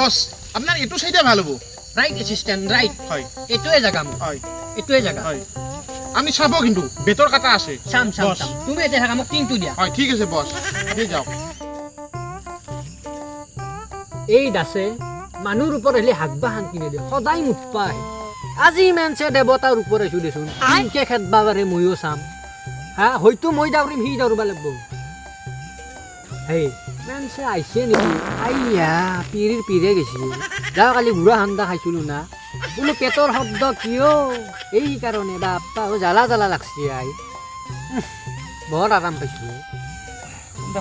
বস আপনাৰ এটু সাইডে ভালো হবো ৰাইট অ্যাসিস্ট্যান্ট ৰাইট হয় এটুৱে জাগা মোৰ হয় এটুৱে জাগা হয় আমি চাব কিন্তু বেতর কাটা আছে চাম চাম বস। চাম তুমি এতিয়া থাকা মোক টিংটো দিয়া হয় ঠিক আছে বস আপনি যাও এই দাসে মানুহৰ ওপৰত আহিলে হাগবা শান্তি নিদিয়ে সদায় মুঠ পায় আজি মেনছে দেৱতাৰ ওপৰত আছো দেচোন কেনকে খেদবা পাৰে ময়ো চাম হা হয়তো মই দাউৰিম সি দাউৰিব লাগিব হেই মেনছে আহিছে নেকি আইয়া পিৰিৰ পিৰে গেছি যা কালি গুড়া সান্দা খাইছিলো না বোলো পেটৰ শব্দ কিয় এই কাৰণে বাপ্পা জ্বালা জ্বালা লাগছে আই বৰ আৰাম পাইছো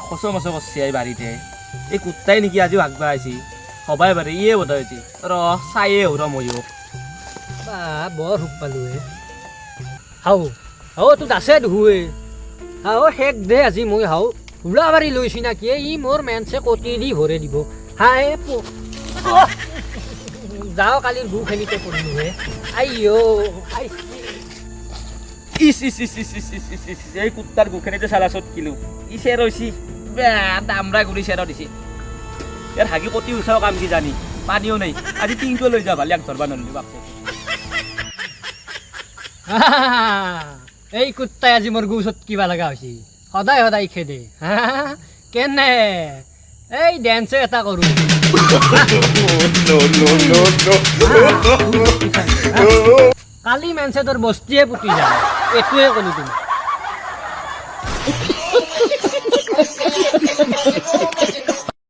খচ মচ করছি এই বাড়িতে এই কুত্তাই নাকি আজিও আগবা আছি সবাই বারে ইয়ে বোধ হয়েছি র চাইয়ে র ময়ো বা বৰ সুখ পালো হে হাও হাও তোক আছে দুহুৱে হাও শেষ দে আজি মই হাও হুলা বাৰী লৈছি নাকি ই মোৰ মেনছে কটি দি ভৰে দিব হাই যাওঁ কালিৰ গু খেলিতে পৰিলো হে আইঅ ইস ইস ইস ইস ইস ইস ইস ইস এই কুত্তার গুখেনিতে সালা চট কিলো ইসে রইছি দামরা গুড়ি সেরা দিছি এর হাগি কতি উচাও কাম কি জানি পানিও নাই আজি টিংটো লৈ যা ভালে এক ধরবা নলি বাপে এই কুত্তাই আজি মোৰ গু চট কিবা লগা হৈছে সদায় সদায় খেদে কেনে এই ডেন্সে এটা কৰোঁ কালি মেনছে তোৰ বস্তিয়ে পুতি যায় এইটোৱে ক'লো তুমি